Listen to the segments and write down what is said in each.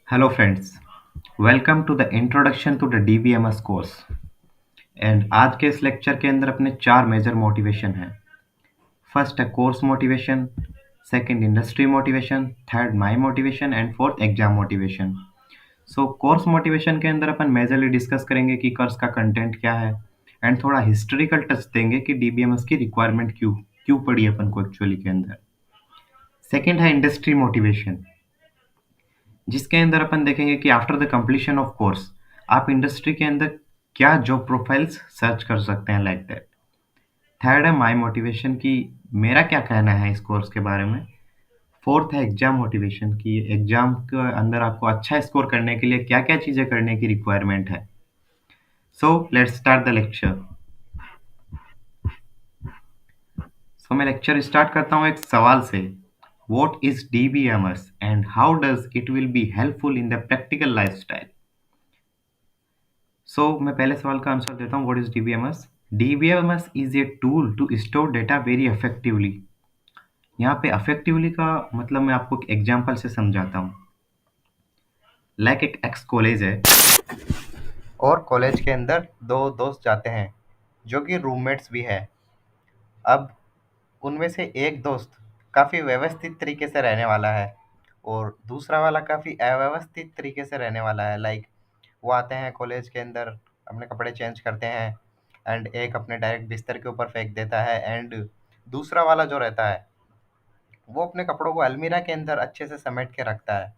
Hello friends, welcome to the introduction to the DBMS course and आज के इस lecture के अंदर अपने चार मेजर मोटिवेशन हैं। फर्स्ट है course motivation, second industry motivation, third my motivation and fourth exam motivation. So course motivation के अंदर अपन मेजरली डिस्कस करेंगे कि कोर्स का कंटेंट क्या है एंड थोड़ा हिस्टोरिकल टच देंगे कि डीबीएमएस की रिक्वायरमेंट क्यों क्यों पड़ी अपन को एक्चुअली के अंदर। सेकंड है इंडस्ट्री मोटिवेशन, जिसके अंदर अपन देखेंगे कि after the completion of course आप इंडस्ट्री के अंदर क्या जॉब प्रोफाइल्स सर्च कर सकते हैं लाइक दैट। थर्ड है माय मोटिवेशन की मेरा क्या कहना है इस कोर्स के बारे में। फोर्थ है एग्जाम मोटिवेशन की एग्जाम के अंदर आपको अच्छा स्कोर करने के लिए क्या क्या चीज़ें करने की रिक्वायरमेंट है। So let's start the lecture. So मैं लेक्चर स्टार्ट करता हूँ एक सवाल से। What is DBMS and how does it will be helpful in the practical lifestyle? मैं पहले सवाल का आंसर देता हूँ। What is DBMS? DBMS is a tool to store data very effectively. यहाँ पे इफेक्टिवली का मतलब मैं आपको एक एग्जांपल से समझाता हूँ। लाइक एक एक्स कॉलेज है और कॉलेज के अंदर दो दोस्त जाते हैं जो कि रूममेट्स भी है। अब उनमें से एक दोस्त काफ़ी व्यवस्थित तरीके से रहने वाला है और दूसरा वाला काफ़ी अव्यवस्थित तरीके से रहने वाला है। लाइक वो आते हैं कॉलेज के अंदर, अपने कपड़े चेंज करते हैं एंड एक अपने डायरेक्ट बिस्तर के ऊपर फेंक देता है एंड दूसरा वाला जो रहता है वो अपने कपड़ों को अलमीरा के अंदर अच्छे से समेट के रखता है।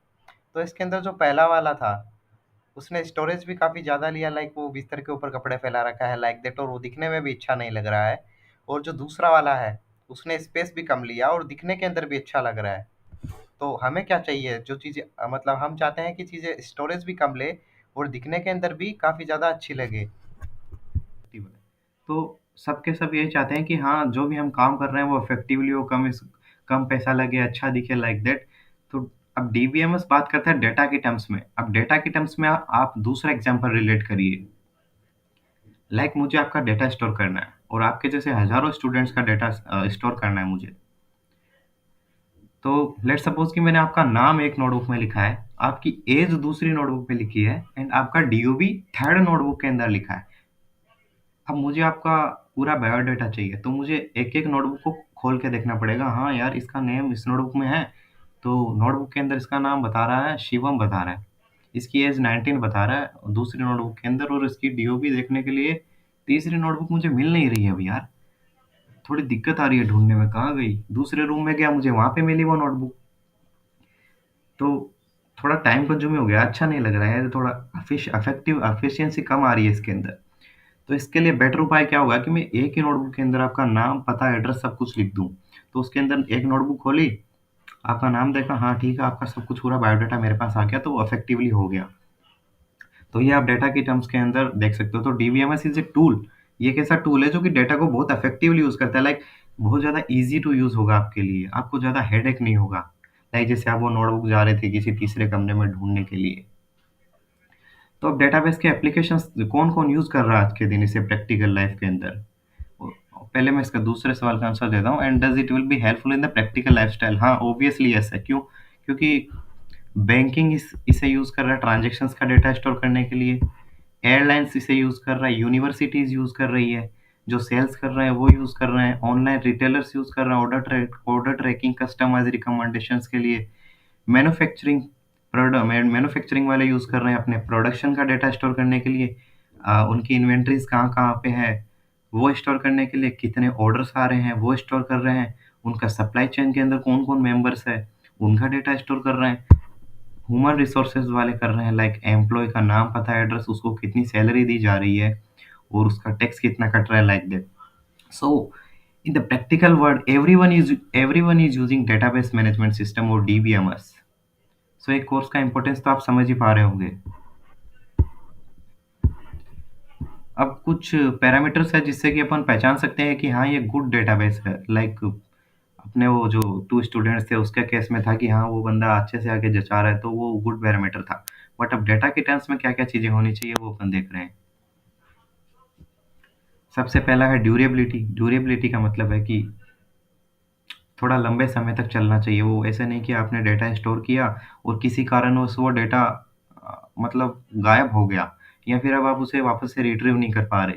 तो इसके अंदर जो पहला वाला था उसने स्टोरेज भी काफ़ी ज़्यादा लिया, लाइक वो बिस्तर के ऊपर कपड़े फैला रखा है लाइक दैट, और वो दिखने में भी अच्छा नहीं लग रहा है। और जो दूसरा वाला है उसने स्पेस भी कम लिया और दिखने के अंदर भी अच्छा लग रहा है। तो हमें क्या चाहिए, जो चीज़ें मतलब हम चाहते हैं कि चीज़ें स्टोरेज भी कम ले और दिखने के अंदर भी काफ़ी ज़्यादा अच्छी लगे। तो सबके सब यही चाहते हैं कि हाँ, जो भी हम काम कर रहे हैं वो इफेक्टिवली हो, कम पैसा लगे, अच्छा दिखे लाइक दैट। तो अब डीबीएमएस बात करता है डेटा के टर्म्स में। अब डेटा के टर्म्स में आप दूसरा एग्जांपल रिलेट करिए। लाइक मुझे आपका डेटा स्टोर करना है और आपके जैसे हज़ारों स्टूडेंट्स का डेटा स्टोर करना है मुझे। तो लेट्स सपोज कि मैंने आपका नाम एक नोटबुक में लिखा है, आपकी एज दूसरी नोटबुक में लिखी है एंड आपका डीओबी थर्ड नोटबुक के अंदर लिखा है। अब मुझे आपका पूरा बायोडाटा चाहिए, तो मुझे एक-एक नोटबुक को खोल के देखना पड़ेगा। हाँ यार, इसका नेम इस नोटबुक में है, तो नोटबुक के अंदर इसका नाम बता रहा है, शिवम बता रहा है। इसकी एज 19 बता रहा है दूसरी नोटबुक के अंदर, और इसकी डीओबी देखने के लिए तीसरी नोटबुक मुझे मिल नहीं रही है अभी यार। थोड़ी दिक्कत आ रही है ढूँढने में, कहाँ गई? दूसरे रूम में गया, मुझे वहाँ पे मिली वो नोटबुक। तो थोड़ा टाइम कंज्यूमिंग हो गया, अच्छा नहीं लग रहा है, थोड़ा एफिशिएंसी कम आ रही है इसके अंदर। तो इसके लिए बेटर उपाय क्या होगा कि मैं एक ही नोटबुक के अंदर आपका नाम, पता, एड्रेस सब कुछ लिख दूँ। तो उसके अंदर एक नोटबुक खोली, आपका नाम देखा, हाँ ठीक है, आपका सब कुछ पूरा बायोडाटा मेरे पास आ गया, तो वो इफेक्टिवली हो गया। तो ये आप डेटा की टर्म्स के अंदर देख सकते हो। तो डीबीएमएस इज़ ए टूल। ये एक ऐसा टूल है जो कि डेटा को बहुत इफेक्टिवली यूज़ करता है। लाइक बहुत ज़्यादा ईज़ी टू यूज़ होगा आपके लिए, आपको ज़्यादा हेडेक नहीं होगा। लाइक जैसे आप वो नोटबुक जा रहे थे किसी तीसरे कमरे में ढूँढने के लिए। तो अब डेटाबेस के एप्लीकेशंस कौन-कौन यूज़ कर रहा है आज के दिन इसे प्रैक्टिकल लाइफ़ के अंदर? पहले मैं इसका दूसरे सवाल का आंसर देता हूँ। And does it will be helpful in the practical lifestyle? हाँ, ऑब्वियसली यस है। क्यों? क्योंकि बैंकिंग इसे यूज़ कर रहा है ट्रांज़ैक्शंस का डेटा स्टोर करने के लिए। एयरलाइन्स इसे यूज़ कर रहा है, यूनिवर्सिटीज़ यूज़ कर रही है, जो सेल्स कर रहे हैं वो यूज़ कर रहे हैं, ऑनलाइन रिटेलर्स यूज़ कर रहे हैं ऑर्डर ट्रैकिंग, कस्टमाइज़ रिकमेंडेशंस के लिए। मैन्युफैक्चरिंग मैन्युफैक्चरिंग वाले यूज़ कर रहे हैं अपने प्रोडक्शन का डेटा स्टोर करने के लिए। उनकी इन्वेंटरीज़ कहाँ-कहाँ पे है, वो स्टोर करने के लिए कितने ऑर्डर्स आ रहे हैं, वो स्टोर कर रहे हैं। उनका सप्लाई चेन के अंदर कौन-कौन मेंबर्स है, उनका डेटा स्टोर कर रहे हैं। ह्यूमन रिसोर्सेज वाले कर रहे हैं, लाइक एम्प्लॉय का नाम, पता, एड्रेस, उसको कितनी सैलरी दी जा रही है और उसका टैक्स कितना कट रहा है like that. So in the practical world everyone is using database management system और डीबीएमएस। सो एक कोर्स का इंपॉर्टेंस तो आप समझ ही पा रहे होंगे। अब कुछ पैरामीटर्स है जिससे कि अपन पहचान सकते हैं कि हाँ ये गुड डेटाबेस है। लाइक अपने वो जो 2 स्टूडेंट्स थे उसके केस में था कि हाँ वो बंदा अच्छे से आगे जचा रहा है, तो वो गुड पैरामीटर था। बट अब डेटा के टर्म्स में क्या-क्या चीज़ें होनी चाहिए वो अपन देख रहे हैं। सबसे पहला है ड्यूरेबिलिटी। ड्यूरेबिलिटी का मतलब है कि थोड़ा लंबे समय तक चलना चाहिए। वो ऐसा नहीं कि आपने डेटा स्टोर किया और किसी कारणवश वो डेटा मतलब गायब हो गया या फिर अब आप उसे वापस से रिट्रीव नहीं कर पा रहे।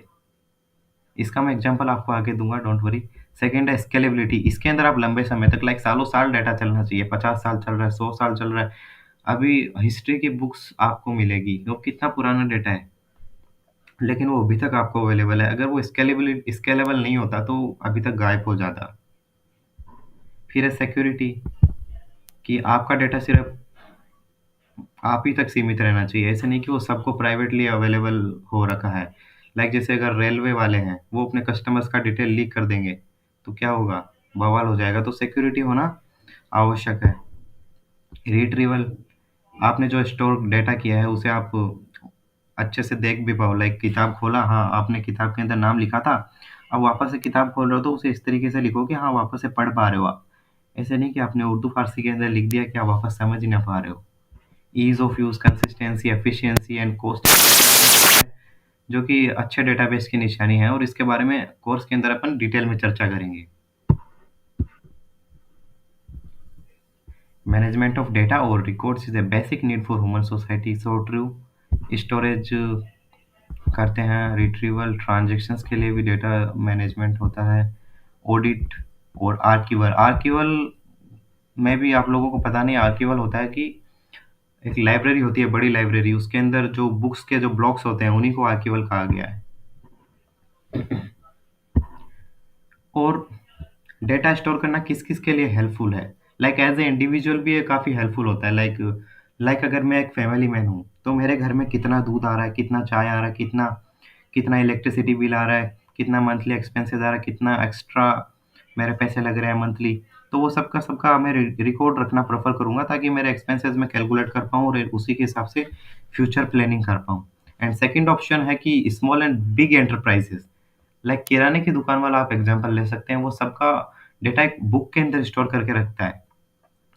इसका मैं एग्ज़ाम्पल आपको आगे दूँगा, डोंट वरी। सेकंड है स्केलेबिलिटी। इसके अंदर आप लंबे समय तक लाइक सालों-साल डेटा चलना चाहिए, 50 साल चल रहा है, 100 साल चल रहा है। अभी हिस्ट्री की बुक्स आपको मिलेगी, वो कितना पुराना डेटा है, लेकिन वो अभी तक आपको अवेलेबल है। अगर वो स्केलेबल नहीं होता तो अभी तक गायब हो जाता। फिर है सिक्योरिटी कि आपका डेटा सिर्फ़ आप ही तक सीमित रहना चाहिए। ऐसा नहीं कि वो सबको प्राइवेटली अवेलेबल हो रखा है। लाइक जैसे अगर रेलवे वाले हैं, वो अपने कस्टमर्स का डिटेल लीक कर देंगे, तो क्या होगा? बवाल हो जाएगा। तो सिक्योरिटी होना आवश्यक है। रिट्रीवल, आपने जो स्टोर डेटा किया है, उसे आप अच्छे से देख भी पाओ। लाइक किताब खोला, हाँ, आपने किताब के अंदर नाम लिखा था, अब वापस से किताब खोल रहे हो, तो उसे इस तरीके से लिखो कि हाँ, वापस से पढ़ पा रहे हो आप। ऐसे नहीं कि आपने उर्दू फ़ारसी के अंदर लिख दिया कि आप वापस समझ ही ना पा रहे हो। Ease of use, consistency, efficiency and cost, जो कि अच्छे डेटाबेस की निशानी है, और इसके बारे में कोर्स के अंदर अपन डिटेल में चर्चा करेंगे। मैनेजमेंट ऑफ डेटा और records is a basic need for human society, so true. Storage करते हैं, रिट्रीवल, ट्रांज़ैक्शंस के लिए भी डेटा मैनेजमेंट होता है, ऑडिट और आर्काइवल। आर्काइवल में भी आप लोगों को पता नहीं, आर्काइवल होता है कि एक लाइब्रेरी होती है, बड़ी लाइब्रेरी, उसके अंदर जो बुक्स के जो ब्लॉक्स होते हैं, उन्हीं को आर्काइवल कहा गया है। और डेटा स्टोर करना किस-किस के लिए हेल्पफुल है? लाइक एज़ अ इंडिविजुअल भी ये काफ़ी हेल्पफुल होता है। लाइक लाइक अगर मैं एक फैमिली मैन हूँ, तो मेरे घर में कितना दूध आ रहा है, कितना चाय आ रहा है, कितना कितना इलेक्ट्रिसिटी बिल आ रहा है, कितना मंथली एक्सपेंसेस आ रहा है, कितना एक्स्ट्रा मेरे पैसे लग रहे हैं मंथली। तो वो सबका मैं रिकॉर्ड रखना प्रेफ़र करूँगा, ताकि मेरे एक्सपेंसेस मैं कैलकुलेट कर पाऊँ और उसी के हिसाब से फ्यूचर प्लानिंग कर पाऊँ। एंड सेकंड ऑप्शन है कि small and big enterprises, like किराने की दुकान वाला आप एग्ज़ाम्पल ले सकते हैं, वो सबका डेटा एक बुक के अंदर स्टोर करके रखता है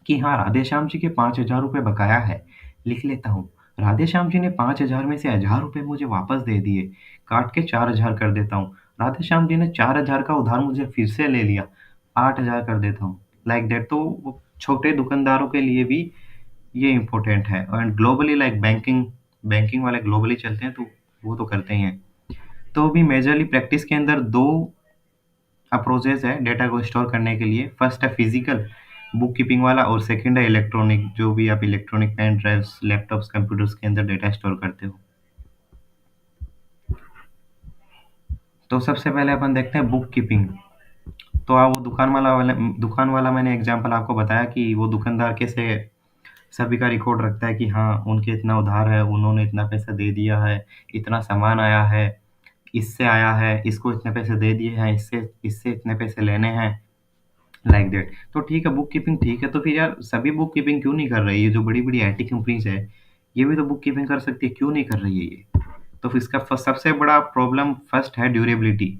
कि हाँ, राधेश्याम जी के ₹5000 बकाया है, लिख लेता हूँ। राधेश्याम जी ने 5000 में से ₹1000 मुझे वापस दे दिए, काट के 4000 कर देता हूँ। राधेश्याम जी ने 4000 का उधार मुझे फिर से ले लिया, 8000 कर देता हूँ। Like that. तो वो छोटे दुकानदारों के लिए भी ये इम्पोर्टेंट है। And globally like banking banking वाले ग्लोबली चलते हैं, तो वो तो करते ही हैं। तो अभी मेजरली प्रैक्टिस के अंदर 2 अप्रोचेज़ है डेटा को स्टोर करने के लिए। फर्स्ट है फिज़िकल बुक कीपिंग वाला, और सेकंड है इलेक्ट्रॉनिक, जो भी आप electronic pen drives, laptops, computers के अंदर डेटा स्टोर करते हो। तो सबसे पहले अपन देखते हैं बुक कीपिंग। तो वो दुकान वाला मैंने एग्ज़ाम्पल आपको बताया कि वो दुकानदार कैसे सभी का रिकॉर्ड रखता है कि हाँ, उनके इतना उधार है, उन्होंने इतना पैसा दे दिया है, इतना सामान आया है, इससे आया है, इसको इतने पैसे दे दिए हैं, इससे इससे इतने पैसे लेने हैं। Like that. तो ठीक है, बुक कीपिंग ठीक है, तो फिर यार सभी बुक कीपिंग क्यों नहीं कर रही है? जो बड़ी-बड़ी आईटी कंपनीज़ है, ये भी तो बुक कीपिंग कर सकती है, क्यों नहीं कर रही है ये? तो फिर इसका सबसे बड़ा प्रॉब्लम फर्स्ट है durability.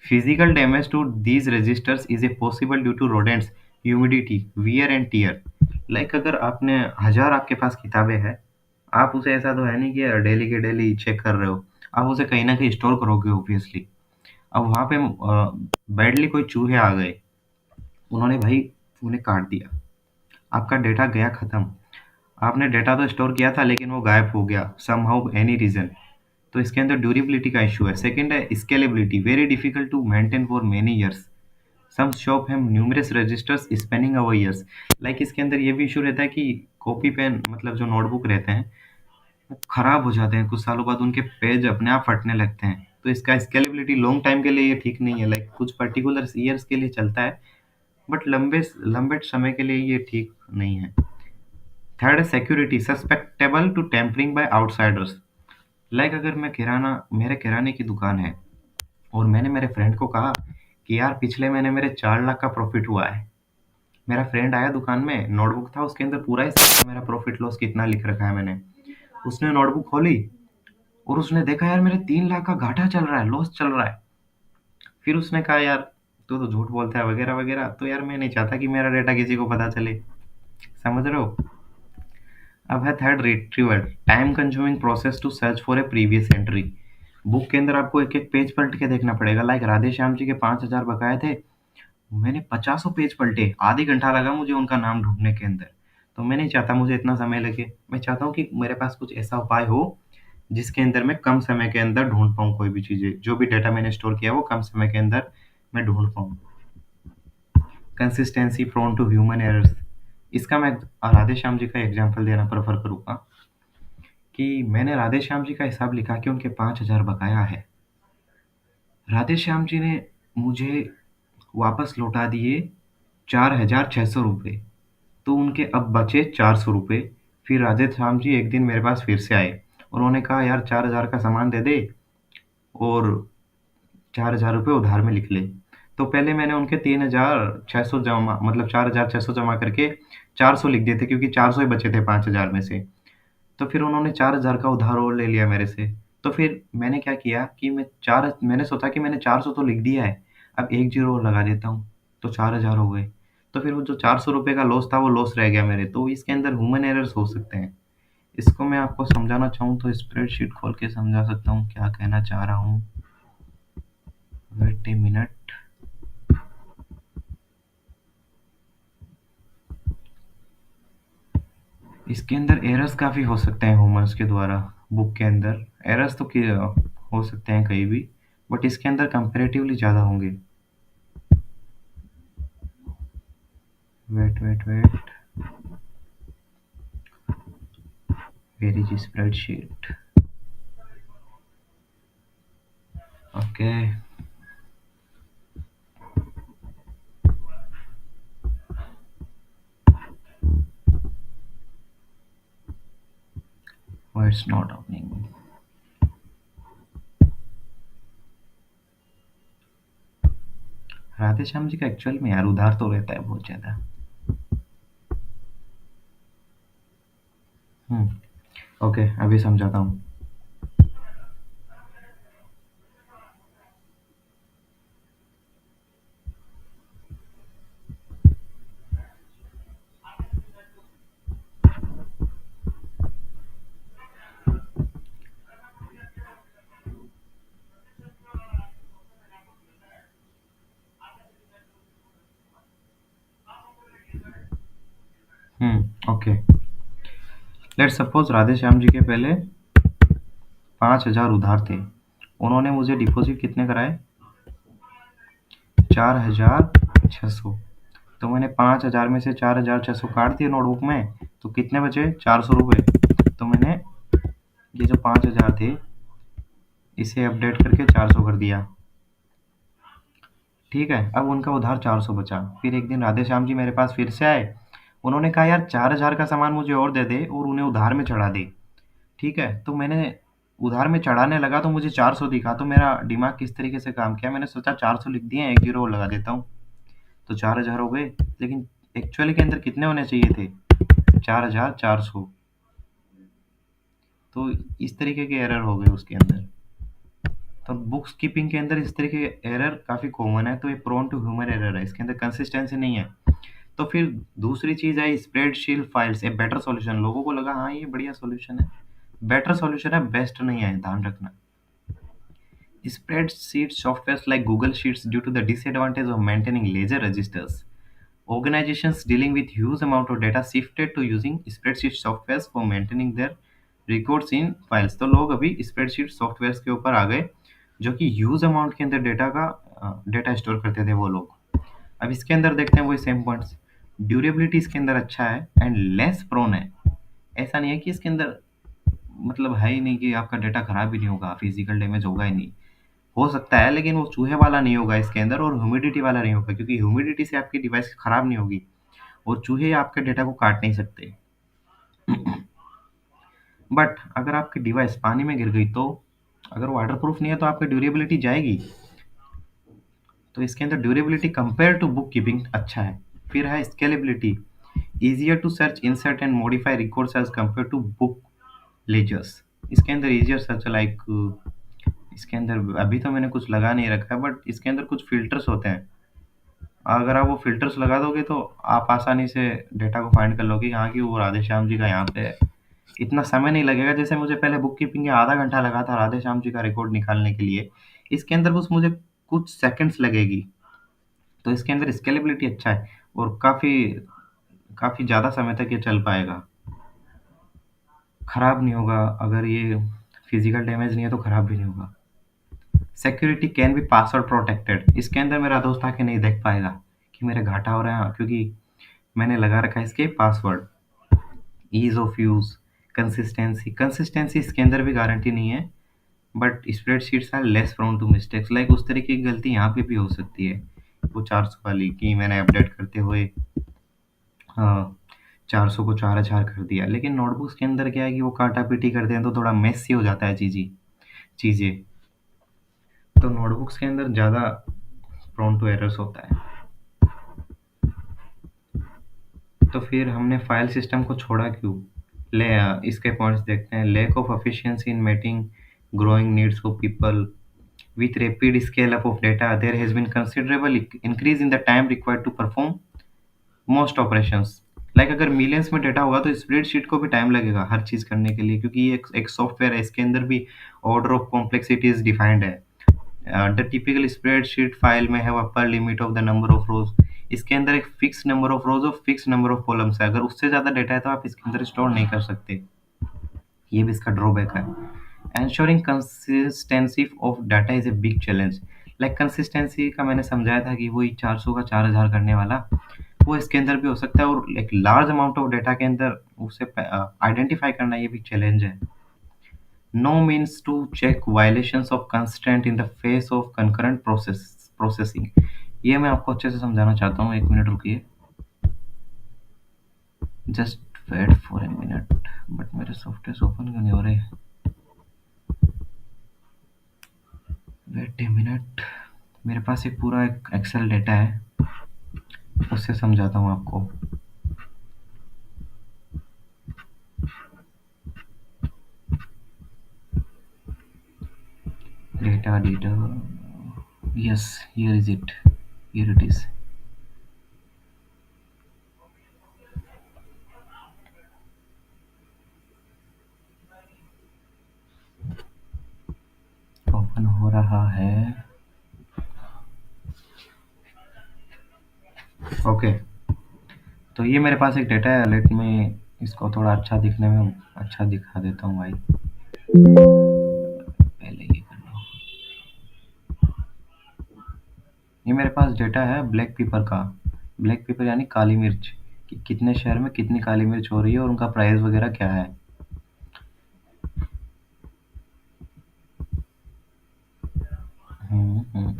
Physical damage to these registers is a possible due to rodents, humidity, wear and tear. Like अगर आपने 1000 आपके पास किताबें हैं, आप उसे ऐसा तो है नहीं कि डेली के डेली चेक कर रहे हो। आप उसे कहीं न कहीं स्टोर करोगे ऑब्वियसली। अब वहाँ पे बैडली कोई चूहे आ गए, उन्होंने भाई उन्हें काट दिया। आपका डेटा गया खत्म। आपने डेटा तो स्टोर किया था, लेकिन वो गायब हो गया समहाउ एनी रीज़न। तो इसके अंदर ड्यूरेबिलिटी का इश्यू है। सेकंड है scalability, very difficult to maintain for many years. Some shop have numerous registers spanning over years. Like इसके अंदर ये भी इश्यू रहता है कि कॉपी पेन मतलब जो नोटबुक रहते हैं, वो खराब हो जाते हैं, कुछ सालों बाद उनके पेज अपने आप फटने लगते हैं। तो इसका स्केलेबिलिटी लॉन्ग टाइम के लिए ये ठीक नहीं है। लाइक कुछ पर्टिकुलर ईयर्स के लिए चलता है, बट लंबे लंबे समय के लिए ये ठीक नहीं है। थर्ड है security, susceptible to tampering by outsiders. Like अगर मेरे किराने की दुकान है, और मैंने मेरे फ्रेंड को कहा कि यार पिछले महीने मेरे 4 लाख का प्रॉफिट हुआ है। मेरा फ्रेंड आया दुकान में, नोटबुक था उसके अंदर पूरा हिसाब था, मेरा प्रॉफिट लॉस कितना लिख रखा है मैंने। उसने नोटबुक खोली और उसने देखा यार मेरे 3 लाख का घाटा चल रहा है, लॉस चल रहा है। फिर उसने कहा यार तू तो झूठ बोलता है वगैरह वगैरह। तो यार मैं नहीं चाहता कि मेरा डेटा किसी को पता चले, समझ रहे हो? अब है third retrieval, time consuming process to search for a previous entry. Book के अंदर आपको एक एक पेज पलट के देखना पड़ेगा। लाइक राधे श्याम जी के 5000 बकाए थे, मैंने पचासों पेज पलटे, आधे घंटा लगा मुझे उनका नाम ढूँढने के अंदर। तो मैं नहीं चाहता मुझे इतना समय लगे, मैं चाहता हूँ कि मेरे पास कुछ ऐसा उपाय हो, जिसके अंदर मैं कम समय के अंदर ढूँढ पाऊँ कोई भी चीज़ें, जो भी डेटा मैंने स्टोर किया है वो कम समय के अंदर मैं ढूँढ पाऊँ। Consistency prone to human errors, इसका मैं राधेश्याम जी का एग्ज़ाम्पल देना प्रेफ़र करूँगा कि मैंने राधेश्याम जी का हिसाब लिखा कि उनके 5,000 बकाया है। राधेश्याम जी ने मुझे वापस लौटा दिए 4,600 रुपए। तो उनके अब बचे 400 रुपए। फिर राधेश्याम जी एक दिन मेरे पास फिर से आए। उन्होंने कहा, यार 4,000 का सामान दे दे और 4,000 रुपए उधार में लिख ले। तो पहले मैंने उनके 3,600 जमा, मतलब 4,600 जमा करके 400 लिख दिए थे, क्योंकि 400 ही बचे थे 5,000 में से। तो फिर उन्होंने 4,000 का उधार और ले लिया मेरे से। तो फिर मैंने क्या किया कि मैंने सोचा कि मैंने 400 तो लिख दिया है, अब एक ज़ीरो और लगा देता हूँ, तो 4,000 हो गए। तो फिर वो जो 400 रुपए का लॉस था, वो लॉस रह गया मेरे। तो इसके अंदर ह्यूमन एरर्स हो सकते हैं। इसको मैं आपको समझाना चाहूँ तो स्प्रेडशीट खोल के समझा सकता हूँ, क्या कहना चाह रहा हूँ। Wait a minute. इसके अंदर एरर्स काफ़ी हो सकते हैं ह्यूमन्स के द्वारा। बुक के अंदर एरर्स तो हो सकते हैं कहीं भी, बट इसके अंदर कंपैरेटिवली ज़्यादा होंगे। Wait wait wait, where is spreadsheet? Okay, why it's not opening? Radheshyam ji का एक्चुअल में यार उधार तो रहता है बहुत ज़्यादा। ओके, अभी समझाता हूँ। ओके, लेट्स सपोज राधेश्याम जी के पहले 5,000 उधार थे। उन्होंने मुझे डिपॉजिट कितने कराए? 4,600। तो मैंने 5,000 में से 4,600 काट दिए नोटबुक में, तो कितने बचे? 400 रुपये। तो मैंने ये जो 5,000 थे, इसे अपडेट करके 400 कर दिया। ठीक है, अब उनका उधार 400 बचा। फिर एक दिन राधेश्याम जी मेरे पास फिर से आए। उन्होंने कहा, यार 4,000 का सामान मुझे और दे दे और उन्हें उधार में चढ़ा दे। ठीक है, तो मैंने उधार में चढ़ाने लगा तो मुझे 400 दिखा। तो मेरा दिमाग किस तरीके से काम किया, मैंने सोचा 400 लिख दिए, एक जीरो और लगा देता हूँ, तो 4,000 हो गए। लेकिन एक्चुअली के अंदर कितने होने चाहिए थे? 4,400। तो इस तरीके के एरर हो गए उसके अंदर। तो बुक्स कीपिंग के अंदर इस तरीके के एरर काफ़ी कॉमन है, तो ये प्रोन टू ह्यूमन एरर है, इसके अंदर कंसिस्टेंसी नहीं है। तो फिर दूसरी चीज़ है spreadsheet files, a better solution. लोगों को लगा हाँ ये बढ़िया सॉल्यूशन है, बेटर सॉल्यूशन है, बेस्ट नहीं है, ध्यान रखना। Spreadsheet softwares like Google Sheets, due to the disadvantage of maintaining ledger registers, organizations dealing with huge amount of data shifted to using spreadsheet softwares for maintaining their records in files। तो लोग अभी spreadsheet software के ऊपर आ गए, जो कि huge amount के अंदर डेटा स्टोर करते थे वो लोग। अब इसके अंदर देखते हैं वही सेम पॉइंट्स। ड्यूरेबिलिटी इसके अंदर अच्छा है एंड लेस प्रोन है। ऐसा नहीं है कि इसके अंदर मतलब है ही नहीं कि आपका डेटा खराब ही नहीं होगा, फिजिकल डैमेज होगा ही नहीं। हो सकता है, लेकिन वो चूहे वाला नहीं होगा इसके अंदर, और ह्यूमिडिटी वाला नहीं होगा, क्योंकि ह्यूमिडिटी से आपकी डिवाइस खराब नहीं होगी और चूहे आपके डेटा को काट नहीं सकते। बट अगर आपकी डिवाइस पानी में गिर गई, तो अगर वाटर प्रूफ नहीं है तो आपकी ड्यूरेबिलिटी जाएगी। तो इसके अंदर durability compare to book keeping अच्छा है। फिर है scalability, easier to search, insert and modify records as compare to book ledgers. इसके अंदर ईजियर सर्च लाइक, इसके अंदर अभी तो मैंने कुछ लगा नहीं रखा है, बट इसके अंदर कुछ फिल्टर्स होते हैं। अगर आप वो फ़िल्टर्स लगा दोगे तो आप आसानी से डेटा को फाइंड कर लोगे कि हाँ, कि वो राधेश्याम जी का यहाँ पे है। इतना समय नहीं लगेगा, जैसे मुझे पहले बुक कीपिंग में आधा घंटा लगा था राधेश्याम जी का रिकॉर्ड निकालने के लिए। इसके अंदर बस मुझे कुछ सेकंड्स लगेगी। तो इसके अंदर स्केलेबिलिटी अच्छा है और काफ़ी काफ़ी ज़्यादा समय तक ये चल पाएगा। खराब नहीं होगा, अगर ये फिज़िकल डैमेज नहीं है तो खराब भी नहीं होगा। Security can be password protected. इसके अंदर मेरा दोस्त आके नहीं देख पाएगा कि मेरे घाटा हो रहा है, क्योंकि मैंने लगा रखा है इसके password. Ease of use, consistency, consistency इसके अंदर भी गारंटी नहीं है, but spreadsheets are less prone to mistakes. Like उस तरीके की गलती यहाँ पे भी हो सकती है, वो 400 वाली कि मैंने अपडेट करते हुए 400 को 4000 कर दिया। लेकिन नोटबुक्स के अंदर क्या है कि वो काटा-पीटी करते हैं तो थोड़ा मेसी हो जाता है चीज़ें। तो नोटबुक्स के अंदर ज़्यादा प्रोन टू एरर्स होता है। तो फिर हमने फाइल सिस्टम को छोड़ा क्यों? इसके पॉइंट्स देखते हैं। Lack of efficiency in meeting growing needs of people. With rapid scale up of data, there has been considerable increase in the time required to perform most operations. Like अगर millions में data होगा तो spreadsheet को भी time लगेगा हर चीज़ करने के लिए, क्योंकि ये एक सॉफ्टवेयर है, इसके अंदर भी order of complexity is defined है। द टिपिकल स्प्रेडशीट फाइल में have upper limit of the number of रोज। इसके अंदर एक फिक्स नंबर ऑफ रोज और फिक्स नंबर ऑफ कॉलम्स है, अगर उससे ज़्यादा डेटा है तो आप इसके अंदर स्टोर नहीं कर सकते। ये भी इसका ड्रॉबैक है। Ensuring consistency of data is a big challenge. Like consistency का मैंने समझाया था कि वही 400 का 4000 करने वाला, वो इसके अंदर भी हो सकता है, और एक लार्ज अमाउंट ऑफ डेटा के अंदर उसे आइडेंटिफाई करना ये भी चैलेंज है। No means to check violations of constraint in the face of concurrent processing. ये मैं आपको अच्छे से समझाना चाहता हूँ, 1 मिनट रुकिए, just wait for a minute. But मेरे सॉफ्टवेयर ओपन क्यों नहीं हो रहे? Wait a minute. मेरे पास एक पूरा एक एक्सेल डेटा है, उससे समझाता हूँ आपको। Data, yes, here is it, here it is. Open हो रहा है। ओके, तो ये मेरे पास एक डेटा है। लेट में इसको थोड़ा अच्छा दिखने में अच्छा दिखा देता हूँ भाई। पहले ये कर लो। ये मेरे पास डेटा है ब्लैक पेपर का। ब्लैक पेपर यानी काली मिर्च, कि कितने शहर में कितनी काली मिर्च हो रही है और उनका प्राइस वगैरह क्या है।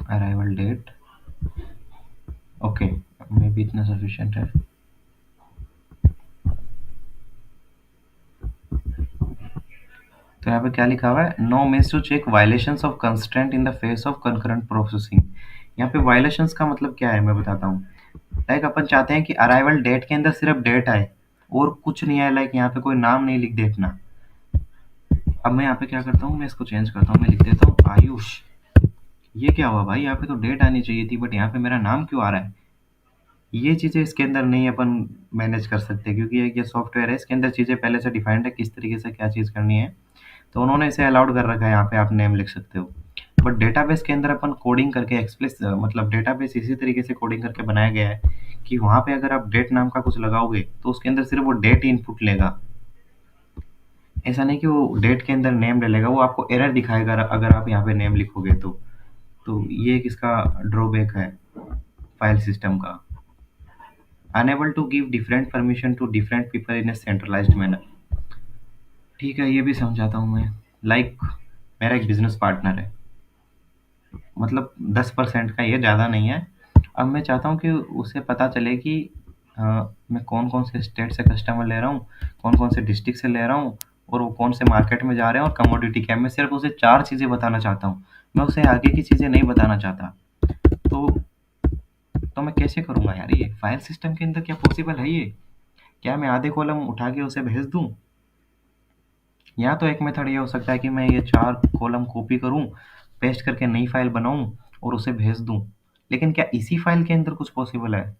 अराइवल डेट, ओके, मे भी इतना सफिशिएंट है। तो यहाँ पे क्या लिखा हुआ है? No means to check violations of constraint in the face of concurrent processing. यहाँ पे वायलेशंस का मतलब क्या है मैं बताता हूँ। लाइक अपन चाहते हैं कि अराइवल डेट के अंदर सिर्फ डेट आए और कुछ नहीं आए, लाइक यहाँ पे कोई नाम नहीं लिख दे अपना। अब मैं यहाँ पे क्या करता हूँ, मैं इसको चेंज करता हूँ, मैं लिख देता हूँ आयुष। ये क्या हुआ भाई, यहाँ पे तो डेट आनी चाहिए थी, बट यहाँ पे मेरा नाम क्यों आ रहा है? ये चीज़ें इसके अंदर नहीं अपन मैनेज कर सकते, क्योंकि ये सॉफ्टवेयर है, इसके अंदर चीज़ें पहले से डिफाइंड है किस तरीके से क्या चीज़ करनी है। तो उन्होंने इसे अलाउड कर रखा है, यहाँ पे आप नेम लिख सकते हो। बट डेटाबेस के अंदर अपन कोडिंग करके एक्सप्रेस, मतलब डेटाबेस इसी तरीके से कोडिंग करके बनाया गया है कि वहाँ पे अगर आप डेट नाम का कुछ लगाओगे तो उसके अंदर सिर्फ वो डेट इनपुट लेगा। ऐसा नहीं कि वो डेट के अंदर नेम ले लेगा, वो आपको एरर दिखाएगा अगर आप यहाँ पे नेम लिखोगे तो ये एक इसका ड्रॉबैक है फाइल सिस्टम का। Unable to give different permission to different people in a centralised manner. ठीक है, ये भी समझाता हूँ मैं। लाइक मेरा एक बिजनेस पार्टनर है, मतलब 10% का, ये ज़्यादा नहीं है। अब मैं चाहता हूँ कि उसे पता चले कि अ, मैं कौन-कौन से स्टेट से कस्टमर ले रहा हूँ, कौन-कौन से डिस्ट्रिक्ट से ले रहा हूँ और वो कौन से मार्केट में जा रहे हैं और कमोडिटी क्या है। मैं सिर्फ़ उसे 4 चीज़ें बताना चाहता हूँ। मैं उसे आगे की चीज़ें नहीं बताना चाहता। तो तो मैं कैसे करूँगा यार ये? फ़ाइल सिस्टम के अंदर क्या पॉसिबल है ये? क्या मैं आधे कॉलम उठा के उसे भेज दूँ? या तो एक मेथड ये हो सकता है कि मैं ये 4 कॉलम कॉपी करूँ, पेस्ट करके नई फ़ाइल बनाऊँ और उसे भेज दूँ। लेकिन क्या इसी फ़ाइल के अंदर कुछ पॉसिबल है?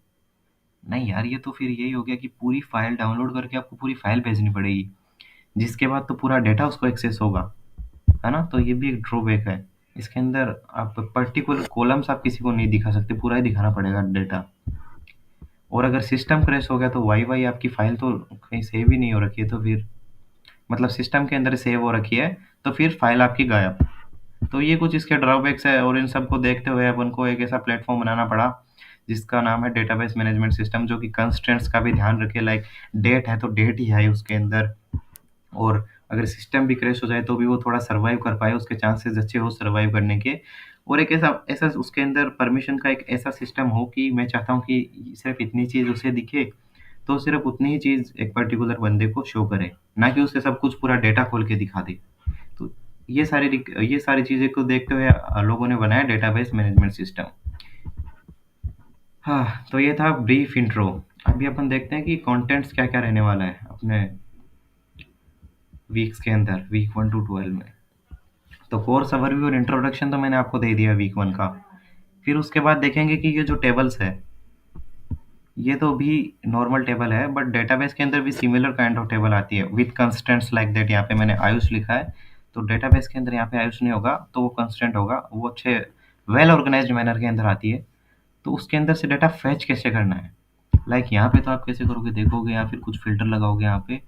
नहीं यार, ये तो फिर यही हो गया कि पूरी फ़ाइल डाउनलोड करके आपको पूरी फ़ाइल भेजनी पड़ेगी, जिसके बाद तो पूरा डेटा उसको एक्सेस होगा, है ना? तो ये भी एक ड्रॉबैक है। इसके अंदर आप पर्टिकुलर कॉलम्स आप किसी को नहीं दिखा सकते, पूरा ही दिखाना पड़ेगा डेटा। और अगर सिस्टम क्रैश हो गया तो वाई वाई आपकी फाइल तो कहीं सेव ही नहीं हो रखी है, तो फिर मतलब सिस्टम के अंदर सेव हो रखी है, तो फिर फाइल आपकी गायब। तो ये कुछ इसके ड्रॉबैक्स है, और इन सबको देखते हुए अपन को एक ऐसा प्लेटफॉर्म बनाना पड़ा जिसका नाम है डेटाबेस मैनेजमेंट सिस्टम, जो कि कंस्ट्रेंट्स का भी ध्यान रखे, लाइक डेट है तो डेट ही है उसके अंदर, और अगर सिस्टम भी क्रैश हो जाए तो भी वो थोड़ा सर्वाइव कर पाए, उसके चांसेस अच्छे हो सर्वाइव करने के। और एक ऐसा ऐसा उसके अंदर परमिशन का एक ऐसा सिस्टम हो कि मैं चाहता हूँ कि सिर्फ इतनी चीज़ उसे दिखे, तो सिर्फ उतनी ही चीज़ एक पर्टिकुलर बंदे को शो करे, ना कि उसे सब कुछ पूरा डेटा खोल के दिखा दे। तो ये सारी चीज़ें को देखते हुए लोगों ने बनाया डेटाबेस मैनेजमेंट सिस्टम। हाँ, तो ये था ब्रीफ इंट्रो। अभी अपन देखते हैं कि कंटेंट्स क्या-क्या रहने वाला है अपने वीक्स के अंदर, वीक 1 टू 12 में। तो कोर्स ओवरव्यू और इंट्रोडक्शन तो मैंने आपको दे दिया वीक 1 का। फिर उसके बाद देखेंगे कि ये जो टेबल्स है, ये तो भी नॉर्मल टेबल है, बट डेटाबेस के अंदर भी सिमिलर काइंड ऑफ टेबल आती है विद कंस्ट्रेंट्स लाइक दैट। यहाँ पे मैंने आयुष लिखा है, तो डेटाबेस के अंदर यहाँ पे आयुष नहीं होगा, तो वो कंस्ट्रेंट होगा, वो अच्छे वेल ऑर्गेनाइज्ड मैनर के अंदर आती है। तो उसके अंदर से डेटा फेच कैसे करना है, लाइक यहाँ पे तो आप कैसे करोगे देखोगे, या फिर कुछ फिल्टर लगाओगे यहाँ पे,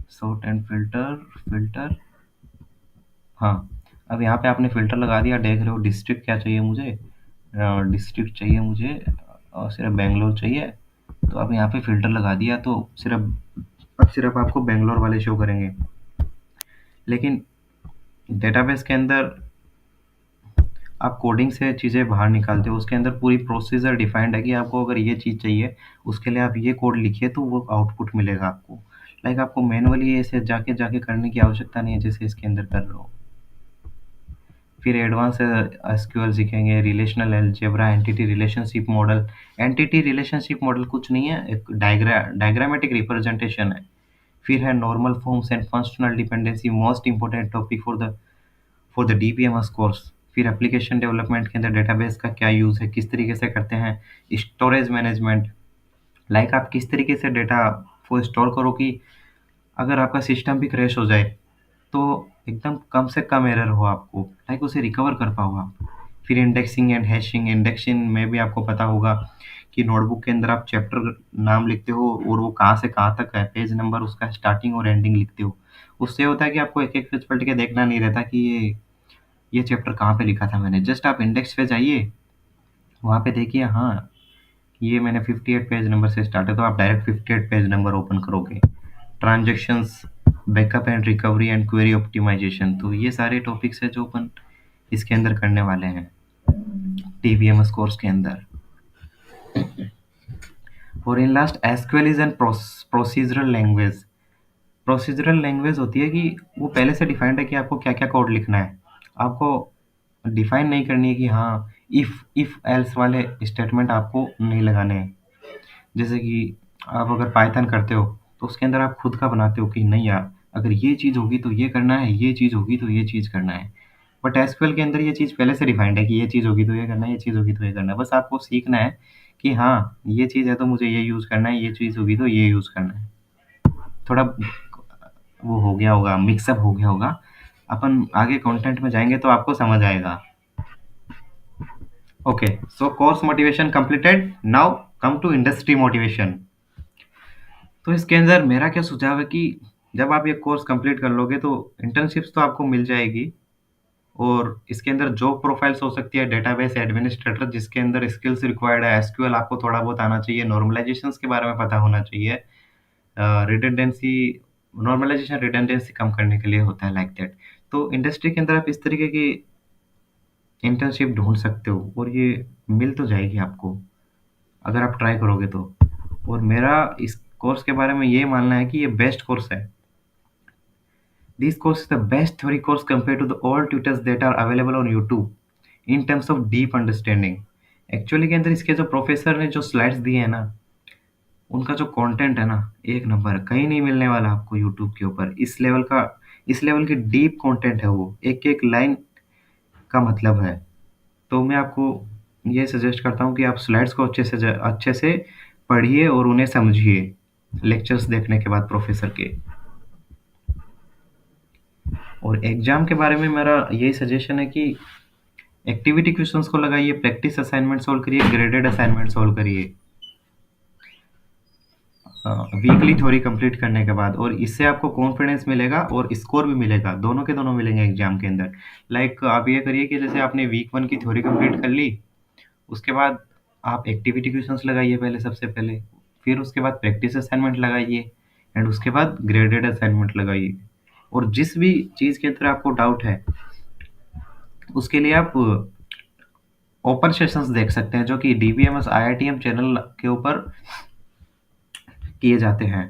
सॉर्ट एंड फिल्टर, फिल्टर, हाँ। अब यहाँ पे आपने फिल्टर लगा दिया, देख रहे हो डिस्ट्रिक्ट क्या चाहिए मुझे, डिस्ट्रिक्ट चाहिए मुझे, और सिर्फ बेंगलोर चाहिए। तो अब यहाँ पे फ़िल्टर लगा दिया, तो सिर्फ आपको बेंगलोर वाले शो करेंगे। लेकिन डेटाबेस के अंदर आप कोडिंग से चीज़ें बाहर निकालते हो, उसके अंदर पूरी प्रोसीजर डिफाइंड है कि आपको अगर ये चीज़ चाहिए, उसके लिए आप ये कोड लिखिए तो वो आउटपुट मिलेगा आपको। लाइक आपको मैनुअली ऐसे जाके जाके करने की आवश्यकता नहीं है जैसे इसके अंदर कर रहे हो। फिर एडवांस एसक्यूएल सीखेंगे, relational algebra, entity relationship model. Entity relationship model कुछ नहीं है, एक डायग्रामेटिक रिप्रेजेंटेशन है। फिर है normal forms and functional dependency, most important topic for the DBMS course. फिर एप्लीकेशन डेवलपमेंट के अंदर डेटाबेस का क्या यूज़ है, किस तरीके से करते हैं। स्टोरेज मैनेजमेंट, लाइक आप किस तरीके से डेटा को स्टोर करो कि अगर आपका सिस्टम भी क्रैश हो जाए, तो एकदम कम से कम एरर हो आपको, लाइक उसे रिकवर कर पाओ आप। फिर इंडेक्सिंग एंड हैशिंग, इंडेक्सिंग में भी आपको पता होगा कि नोटबुक के अंदर आप चैप्टर नाम लिखते हो और वो कहाँ से कहाँ तक है, पेज नंबर उसका स्टार्टिंग और एंडिंग लिखते हो। उससे होता है कि आपको एक-एक पेज पलट के देखना नहीं रहता कि ये चैप्टर कहाँ पे लिखा था मैंने। जस्ट आप इंडेक्स पे जाइए, वहाँ पे देखिए हाँ, ये मैंने 58 पेज नंबर से स्टार्ट है, तो आप डायरेक्ट 58 पेज नंबर ओपन करोगे। Transactions, backup and recovery and query optimisation, तो ये सारे टॉपिक्स हैं जो अपन इसके अंदर करने वाले हैं टीबीएमएस कोर्स के अंदर। और in last SQL is an procedural language. Procedural language होती है कि वो पहले से डिफाइंड है कि आपको क्या क्या कोड लिखना है। आपको डिफाइन नहीं करनी है कि हाँ इफ एल्स वाले स्टेटमेंट आपको नहीं लगाने हैं। जैसे कि आप अगर पाइथन करते हो, तो उसके अंदर आप खुद का बनाते हो कि नहीं यार, अगर ये चीज़ होगी तो ये करना है, ये चीज़ होगी तो ये चीज़ करना है। बट एसक्यूएल के अंदर ये चीज़ पहले से डिफाइंड है कि ये चीज़ होगी तो ये करना है, ये चीज़ होगी तो ये करना है। बस आपको सीखना है कि हाँ, ये चीज़ है तो मुझे ये यूज़ करना है, ये चीज़ होगी तो ये यूज़ करना है। थोड़ा वो हो गया होगा, मिक्सअप हो गया होगा। अपन आगे कंटेंट में जाएँगे तो आपको समझ आएगा। Okay, so course motivation completed, now come to industry motivation. तो इसके अंदर मेरा क्या सुझाव है कि जब आप ये कोर्स कंप्लीट कर लोगे तो इंटर्नशिप्स तो आपको मिल जाएगी, और इसके अंदर जॉब प्रोफाइल्स हो सकती है डेटाबेस एडमिनिस्ट्रेटर, जिसके अंदर स्किल्स रिक्वायर्ड है, एसक्यूएल आपको थोड़ा बहुत आना चाहिए, नॉर्मलाइजेशंस के बारे में पता होना चाहिए, रिडंडेंसी, नॉर्मलाइजेशन रिडंडेंसी कम करने के लिए होता है लाइक दैट। तो इंडस्ट्री के अंदर आप इस तरीके की इंटर्नशिप ढूंढ सकते हो, और ये मिल तो जाएगी आपको अगर आप ट्राई करोगे तो। और मेरा इस कोर्स के बारे में ये मानना है कि ये बेस्ट कोर्स है। This course is the best theory course compared to the all tutors that are available on YouTube in terms of deep understanding. Actually के अंदर इसके जो प्रोफेसर ने जो स्लाइड्स दिए हैं ना, उनका जो कंटेंट है ना, एक नंबर है, कहीं नहीं मिलने वाला आपको यूट्यूब के ऊपर। इस लेवल की डीप कंटेंट है वो, एक एक लाइन का मतलब है। तो मैं आपको ये सजेस्ट करता हूँ कि आप स्लाइड्स को अच्छे से पढ़िए और उन्हें समझिए लेक्चर्स देखने के बाद प्रोफेसर के। और एग्जाम के बारे में मेरा यही सजेशन है कि एक्टिविटी क्वेश्चंस को लगाइए, प्रैक्टिस असाइनमेंट सोल्व करिए, ग्रेडेड असाइनमेंट सोल्व करिए वीकली थ्योरी कंप्लीट करने के बाद। और इससे आपको कॉन्फिडेंस मिलेगा और स्कोर भी मिलेगा, दोनों के दोनों मिलेंगे एग्जाम के अंदर। लाइक आप ये करिए कि जैसे आपने वीक 1 की थ्योरी कंप्लीट कर ली, उसके बाद आप एक्टिविटी क्वेश्चंस लगाइए पहले, सबसे पहले, फिर उसके बाद प्रैक्टिस असाइनमेंट लगाइए, एंड उसके बाद ग्रेडेड असाइनमेंट लगाइए। और जिस भी चीज़ के अंदर आपको डाउट है उसके लिए आप ओपन सेशंस देख सकते हैं, जो कि डीबीएमएस आईआईटीएम चैनल के ऊपर किए जाते हैं।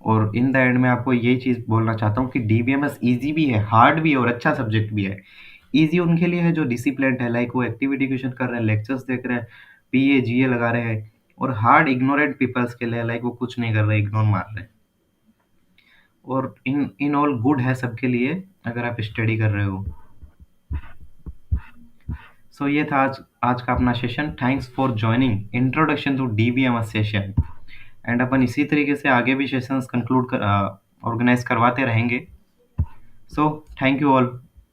और इन द एंड मैं आपको यही चीज़ बोलना चाहता हूँ कि डीबीएमएस ईजी भी है, हार्ड भी है और अच्छा सब्जेक्ट भी है। ईजी उनके लिए है जो डिसिप्लिन्ड है, लाइक वो एक्टिविटी क्वेश्चन कर रहे हैं, लेक्चर्स देख रहे हैं, पीए जीए लगा रहे हैं। और हार्ड इग्नोरेंट पीपल्स के लिए, लाइक वो कुछ नहीं कर रहे, इग्नोर मार रहे हैं। और इन इन ऑल गुड है सबके लिए अगर आप स्टडी कर रहे हो। सो ये था आज आज का अपना session. Thanks for joining introduction to DBMS session. And अपन इसी तरीके से आगे भी सेशंस कंक्लूड कर ऑर्गेनाइज करवाते रहेंगे। So thank you all.